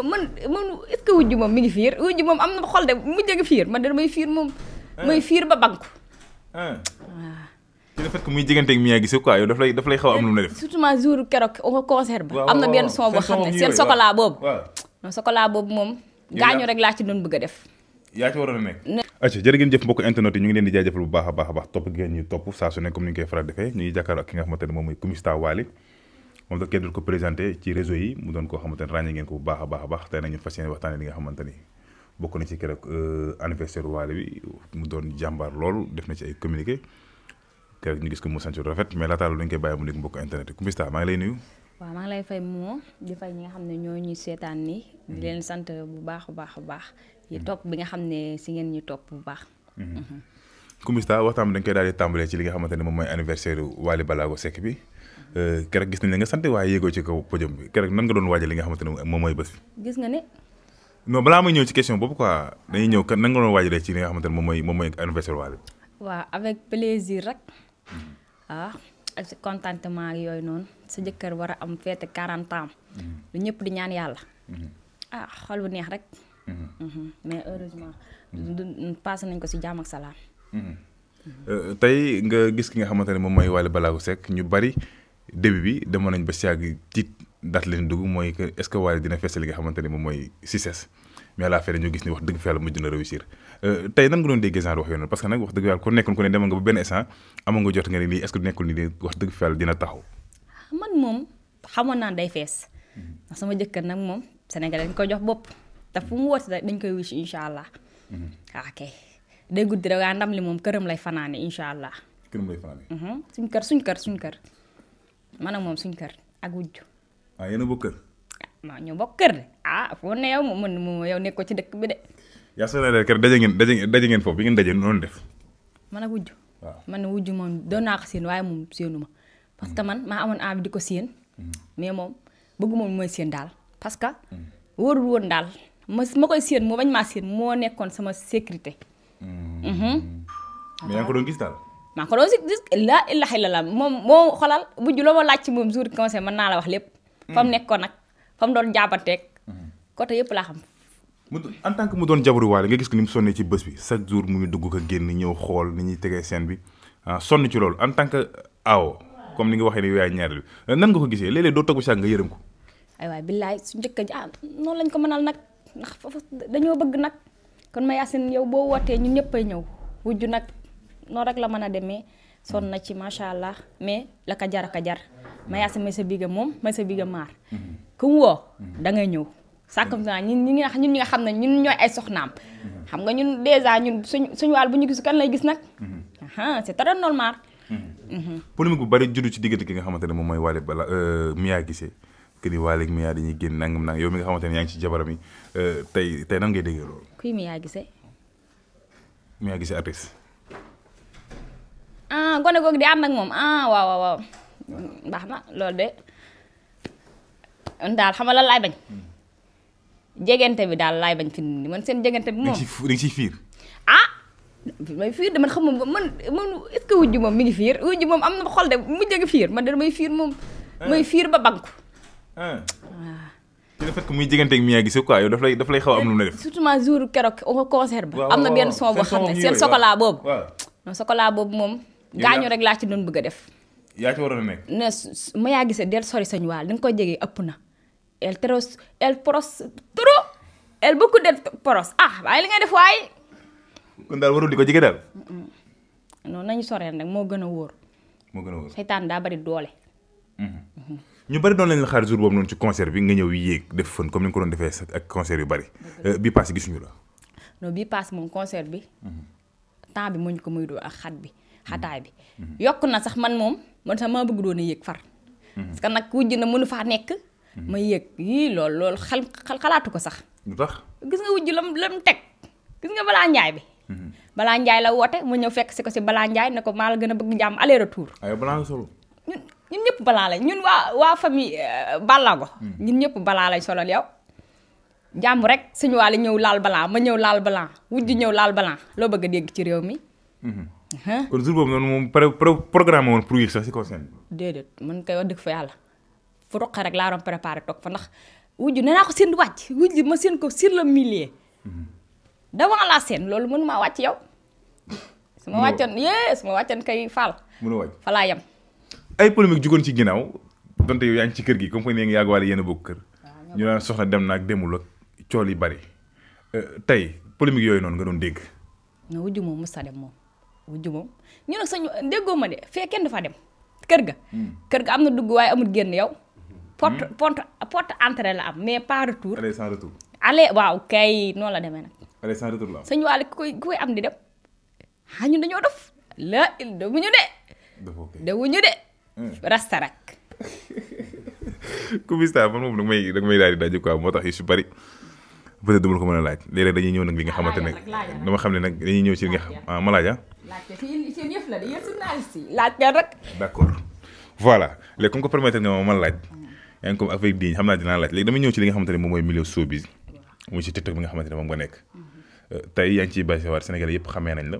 man est-ce que wujju moom mi ngi fiir wujju moom am na xol de mu jëg fiir man de damay fiir moom may fiir ba banku waaw ci le fait que muy jigante ak Mia Guissé quoi yow daf lay xaw am lu mu def surtout ma jour keroog concert ba am na benn son boo xam ne seen chocolat boobu non chocolat boobu moom gaañu rek laa ci doon bëgg a def yaa ci waroon a nekk acca jërë ngeen jëf mbokk internet yi ñu ngi leen di jaajëfal bu baax a baax topp ngeen ñu topp saa su ne comme ni ñu koy faral defee ñu ngi jàkkaarloo ak ki nga xamante ne moom mooy Coumista Wally moom da kenn dul ko présenté ci réseau yi mu doon koo xamante ne ràññee ngeen ko bu baax a baax tey nañu fas yéene waxtaane li nga xamante ni bokk na ci keroog anniversaire Wally bi mu doon jàmbaar loolu def na ci ay communiqué keroog ñu gis ko mu sant rafet mais laata loolu dañu koy bàyyi mu nekk mbokk internet yi Coumista maa ngi lay nuyu. waaw maa ngi lay fay moo di fay ñi nga xam ne ñoo ñuy seetaan ni di leen sant bu baax a baax yi topp bi nga xam ne si ngeen ñu topp bu baax. Coumista waxtaan bi dañ koy daal di tàmbalee ci li nga xamante ne moom mooy anniversaire Wally Ballago Seck bi keroog gis nañ la nga sant waaye yéegoo ci kaw podium bi keroog nan nga doon waajal li nga xamante ne moom mooy bés bi. gis nga ne. non balaa may ñëw ci question boobu quoi dañuy ñëw nan nga doon waajalee ci li nga xamante ne moom mooy anniversaire Wally. waaw avec plaisir rek ak contentement ak yooyu noonu sa jëkkër war a am fête 40 ans. lu ñëpp di ñaan yàlla. xol bu neex rek. mais heureusement. passé nañ ko si jàmm ak salaam. tey nga gis ki nga xamante ne moom mooy Wally Ballago Seck ñu bari début bi demoon nañ ba si yàgg tiit daat leen dugg mooy que est-ce que Wally dina fees li nga xamante ne moom mooy succès mais à la fin ñu gis ni wax dëgg fa yàlla mujj na réussir tey nan nga doon déggee genre wax yoon parce que nag wax dëgg yàlla ku nekkoon ku ne demoon nga ba benn instant amoon nga jot nga ne nii est-ce que nekkul ni de wax dëgg fa yàlla dina taxaw. man moom xamoon naa day fees ndax sama jëkkër nag moom Sénégal dañ koy jox bopp te fu mu woote dañ koy wis incha allah. ok day guddi rek waaye ndam li moom këram lay fanaane incha allah. këram lay fanaane. suñ kër man ak moom suñ kër ak wujju. yéen a bokk kër. waaw ñoo bokk kër de foo ne yow moom yow nekkoo ci dëkk bi de. yaa soo ne kër daje ngeen foofu bi ngeen daje noonu def. man ak wujju. waaw man ne wujju moom doon naa ko séen waaye moom séenu ma parce que man maa amoon envie di ko séen. mais moom bëggu moom mooy séen daal parce que. wóorul woon daal ma koy séen moo bañ maa séen moo nekkoon sama sécurité. mais yaa ngi ko doon gis daal. maa ko doon gis laa ilaha illallah moom moo xolal wujju loo ma laaj ci moom jour conseil mën naa la wax lépp. fa mu nekkoon nag fa mu doon jaabanteeg. côté yëpp laa xam. en tant que mu doon jabaru Wally nga gis ko ni mu sonnee ci bés bi chaque jour mu ngi dugg ko génn ñëw xool ni ñuy tegee scène bi sonn ci loolu en tant que aawo comme ni nga waxee ni yaay ñaareel bi nan nga ko gisee léeg-léeg doo toog ba nga yërëm ko. ay waay billaay su njëkk ji noonu lañ ko mënal nag ndax foofu dañoo bëgg nag kon ma Yacine yow boo wootee ñun ñëppay ñëw wujju nag noonu rek la mën a demee sonn na ci macha allah mais la ka jar ma Yacine may sa biga moom may sa biga maar ku mu woo da ngay ñëw sàkkam naa ñun ñi nga xam ne ñun ñooy ay soxnaam xam nga ñun dèjà ñun suñu wàll bu ñu gis kan lay gis nag c'est très normal. polémique bu bari juddu ci diggante ki nga xamante ne moom mooy Wally Mia Guissé que ni Wally ak Mia dañuy génn nangam nang yow mi nga xamante ne yaa ngi ci jabaram yi tey nan ngay déggee loolu. kuy Mia Guissé. Mia Guissé artiste. gone googu di ànd ak moom waaw baax na loolu de daal xam nga lan laay bañ. jegante bi daal laay bañ fi ni man seen jegante bi moom. da nga ciy fiir. may fiir de man xam man est-ce que wujju moom mi ngi fiir wujju moom am na xol de mu jëg fiir man de damay fiir moom. may fiir ba banku. ci le fait que muy jigante ak Mia Guissé quoi yow daf lay xaw am lu mu def. surtout ma jour keroog concert ba. am na benn son boo xam ne seen chocolat boobu. non chocolat boobu moom. gaañu rek laa ci doon bëgg a def. yaa ci waroon a nekk. ne Mia Guissé del sori sañu waal di nga koy jegee ëpp na. el beaucoup de poros waaye li ngay def waaye. kon daal warul di ko jege daal. non nañu soreen rek moo gën a wóor. seytaan daa bari doole. ñu bari doon lañ la xaar jour boobu noonu ci concert bi nga ñëw yéeg def fën comme ni nga ko doon defee ak concert yu bari bii paase gisuñu la. non bii paase moom concert bi. temps bi muñ ko muy doo ak xataay bi. yokk na sax man sax maa bëgg doon a yéeg far. parce que nag wujj na mënu faa nekk. ma yéeg loolu xalaatu ko sax. lu tax gis nga wujj lam teg gis nga balaa njaay bi. balaa njaay la woote ma ñëw fekk si ko si balaa njaay ne ko maa la gën a bëgg jàmm aller retour. balaa nga solo. ñun ñëpp balaa lañ ñun waa famille Ballago. ñun ñëpp balaa lañ solal yow. jàmm rek suñu waale ñëw laal balaa ma ñëw laal balaa wujj ñëw laal balaa loo bëgg a dégg ci réew mi. kon jour boobu noonu moom programme woon pour yéeg sax si kaw scène. déedéet man koy wax dëgg fa yàlla fu roqe rek laa doon préparé toog fa ndax wujju nee naa ko seen wàcc wujju ma seen ko sur le milieu devant la scène loolu mënu maa wàcc yow su ma wàccoon kay faal mën a wàcc fa laa yem ay polémique jugoon ci ginnaaw donte yow yaa ngi ci kër gi comme que nga yàgg waale yéen a bokk kër ñu naan soxna dem na ak demul ak cool yi bari tey polémique yooyu noonu nga doon dégg non wujju moom mos a dem moom wujju moom ñu nag sañu déggoo ma de fee kenn du fa dem kër ga am na dugg waaye amul génn yow porte entrée la am mais pas retour aller sans retour aller waaw kay noonu la demee nag aller sans retour la am sañu waale ku koy am di dem ñun dañoo def la il demuñu de dewuñu de rasta rek Kubista man moom da nga may daal di daje quoi moo tax yu si bari peut-être dama la ko mën a laaj léeg-léeg dañuy ñëw nag li nga xamante ne dama xam ne nag dañuy ñëw ci li nga xam ma laaj seen yëf la de yéen journaliste yi laaj ngeen rek d'accord voilà léegi comme que permettre nga ma laaj yaa ngi comme avec digne xam naa dinaa laaj léegi dama ñëw ci li nga xamante ne moom mooy milieu showbiz muy ci TikTok bi nga xamante ne moom nga nekk tey yaa ngi ciy bàyyi waat Sénégalais yëpp xamee nañ la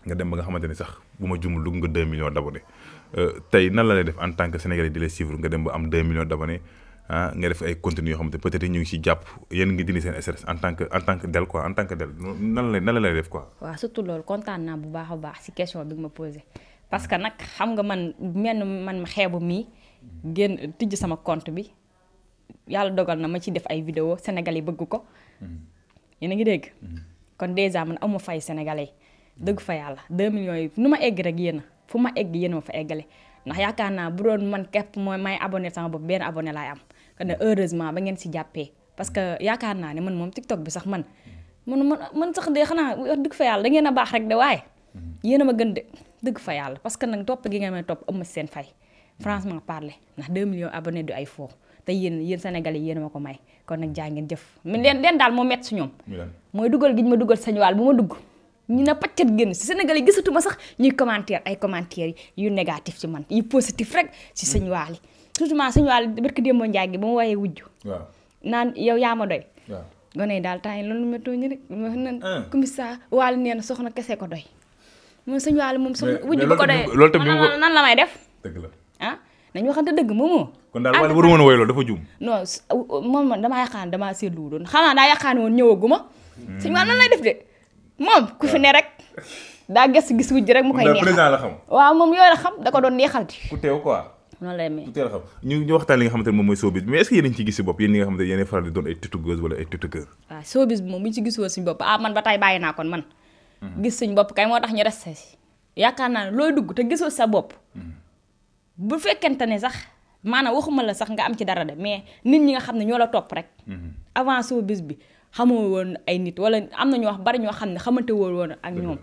nga dem ba nga xamante ne sax bu ma jumul dugg nga 2 millions d'abonnés tey nan la lay def en tant que Sénégalais di la suivre nga dem ba am 2 millions d'abonnés nga def ay contenu yoo xamante peut-être ñu ngi ci jàpp yéen ngi dindi seen stress en tant que del quoi en tant que del nan la lay def quoi. waaw surtout loolu kontaan naa bu baax a baax ci question bi nga ma posé parce que nag xam nga man ma xeebu mii génn tijj sama compte bi yàlla dogal na ma ci def ay vidéo Sénégalais yi bëgg ko yéen a ngi dégg kon déjà man amu fay Sénégalais yi dëgg fa yàlla 2 millions yi nu ma egg rek yéen fu ma egg yéen ma fa eggale ndax yaakaar naa bu doon man képp mooy may abonné sama bopp benn abonné laay am kon ne heureusement ba ngeen si jàppee parce que yaakaar naa ne man moom TikTok bi sax man sax de xanaa wax dëgg fa yàlla da ngeen a baax rek de waaye yéen a ma gën de dëgg fa yàlla parce que nag topp gi nga may topp am seen fay franchement parler ndax 2 millions abonnés du ay faux te yéen Sénégalais yéen a ma ko may kon nag jaa ngeen jëf leen daal moo métti si ñoom mooy dugal gi ñu ma dugal sañ waal bu ma dugg ñu ne paccat génn si Sénégal yi gisatuma sax ñuy ay commentaires yu négatif ci man yu positif rek si sëñ waali surtout sëñ waali barki démboo njaay gi ba mu woyee wujju naan yow yaa ma doy gone yi daal temps yi loolu méttoo ñu rek ma nan Kubista waali nee na soxna kese ko doy moom sëñ waali moom soxna wujju bu ko doy loolu tamit nan la may def dëgg la nañu waxante dëgg moomoo kon daal waali waru woon a woy loolu dafa juum non moom man damaa yaakaar damaa seetlu doon xanaa daa yaakaar woon ñëwaguma sëñ waali nan lay def de moom ku fi ne rek daa gis wujj rek mu koy neexal président la xam waaw moom yooyu la xam da ko doon neexal di ku teew quoi noonu lay mel ku teew la xam ñu waxtaan li nga xamante ne moom mooy showbiz mais est-ce que yéen a ngi ci gis si bopp yéen ñi nga xamante ne yéen faral di doon ay tiktokers wala ay tiktokers waaw showbiz bi moom bu ñu ci gisoo suñu bopp man ba tey bàyyi naa kon man gis suñu bopp kay moo tax ñu resté si yaakaar naa ne looy dugg te gisoo sa bopp bu fekkente ne sax maanaam waxuma la sax nga am ci dara de mais nit ñi nga xam ne ñoo la topp rek avant showbiz bi xamoo woon ay nit wala am na ñoo bari ñoo xam ne xamante woon ak ñoom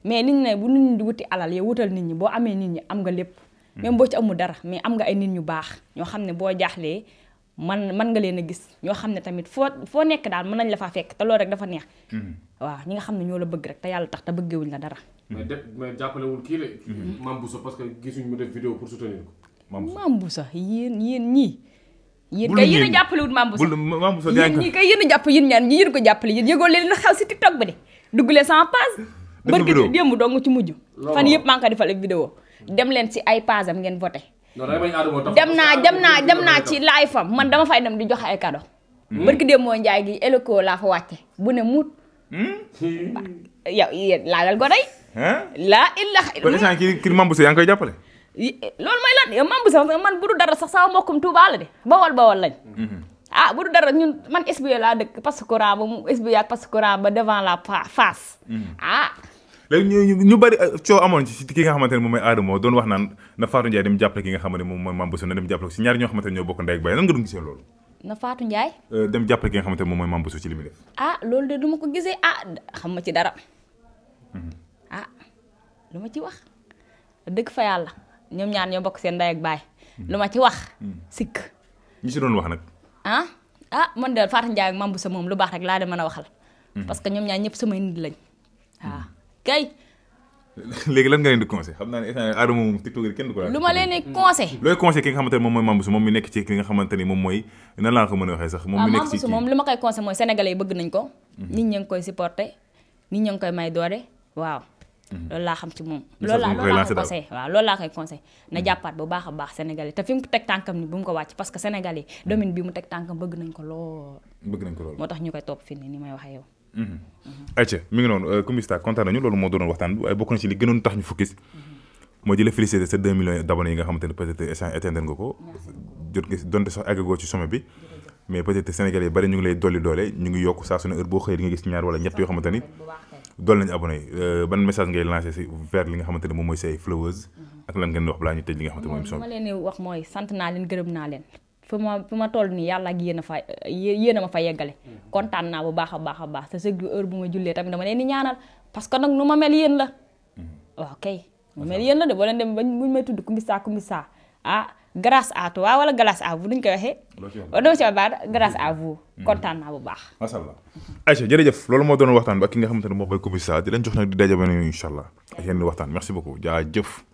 mais nit ñi ne bu nit ñi di wuti alal yow wutal nit ñi boo amee nit ñi am nga lépp même boo ci amul dara mais am nga ay nit ñu baax ñoo xam ne boo jaaxlee man nga leen a gis ñoo xam ne tamit foo nekk daal mën nañ la faa fekk te loolu rek dafa neex waaw ñi nga xam ne ñoo la bëgg rek te yàlla tax te bëggewuñ la dara mais jàppalewul kii de Mame Bousso parce que gisuñ mu def vidéo pour soutenir ko Mame Bousso yéen ñii yéen kay yéen a jàppale wut Mame Bousso yéen ñii kay yéen a jàpp yéen ñaan ñi yéen ko jàppale yéen yëgoo leen xew si TikTok bi de dugg leen sama page barki démb dong ci mujj fan yëpp maa ngi ko defal ak vidéo dem leen si ay page am ngeen voté dem naa ci live fam man dama fay dem di joxe ay cadeau barki démb moo njaay gi éloco laa fa wàcce bu ne muut yow yéen laajal go day laa ilaha kii Mame Bousso yaa ngi koy jàppale loolu mooy lan yow Mame Bousso man bu du dara sax sama mbokkum Touba la de bawal lañ bu du dara ñun man SBA laa dëkk parce que courant ba mu SBA ak parce que courant ba devant la face léegi ñu bari coow amoon ci ki nga xamante ne moom mooy Adamo doon wax naan na Fatou Ndiaye dem jàppale ki nga xamante ne moom mooy Mame Bousso na dem jàppale ko si ñaari ñoo xamante ne ñoo bokk ndey ak baay nan nga doon gisee loolu na Fatou Ndiaye dem jàppale ki nga xamante ne moom mooy Mame Bousso ci li muy def loolu de du ma ko gisee xam ma ci dara lu ma ci wax dëgg fa yàlla ñoom ñaar ñoo bokk seen ndey ak baay lu ma ci wax sikk ñi si doon wax nag man de Fatou Ndiaye ak Mame Bousso moom lu baax rek laa de mën a waxal parce que ñoom ñaar ñëpp samay nit lañ kay léegi lan nga leen di conseil xam naa ne Adamo moom TikTok kenn du ko lu ma leen di conseil looy conseil ki nga xamante ne moom mooy Mame Bousso moom mi nekk ci ki nga xamante ni moom mooy nan laa ko mën a waxee sax moom mi nekk ci moom li ma koy conseil mooy sénégalais yi bëgg nañ ko nit ñi ngi koy supporter nit ñi ngi koy may doole waaw loolu laa xam ci moom. loolu laa koy conseillé waaw loolu laa koy conseillé na jàppaat bu baax a baax Sénégalais te fi mu teg tànkam ni bu mu ko wàcc parce que Sénégalais domaine bi mu teg tànkam bëgg nañ ko lool. moo tax ñu koy topp fii ni may waxee yow. ayca mi ngi noonu Coumista kontaan nañu loolu moo doon waxtaan bi waaye bokk na ci li gënoon tax ñu focus moo di la féliciter sa 2 millions d'abonnés yi nga xamante ne peut-être échange atteindre nga ko jot nga donte sax àggagoo ci sommet bi mais peut-être Sénégalais yi bari ñu ngi lay dolli doole ñu ngi yokk saa su ne heure boo xëyee di nga gis ñaar wala ñett yoo xamante ni dool nañu abonné yi ban message ngay lancé si vers li nga xamante ne moom mooy say followers ak lan ngeen di wax balaa ñu tëj li nga xamante ne mooy émission bi. ma leen di wax mooy sant naa leen gërëm naa leen fi ma toll nii yàlla ak yéen a ma fa yeggale kontaan naa bu baax a baax te chaque heure bu ma jullee tamit dama leen di ñaanal parce que nag nu ma mel yéen la waaw kay nu ma mel yéen la de boo leen dem buñ may tudd Coumista ah grâce à toi wala grâce à vous duñ koy waxee. doo ci baax grâce à vous. kontaan naa bu baax. macha allah Aïcha jërëjëf loolu moo doon waxtaan ba ki nga xamante ne moo koy Coumista di leen jox nag di daje ba incha allah ak yenn waxtaan merci beaucoup jaajëf.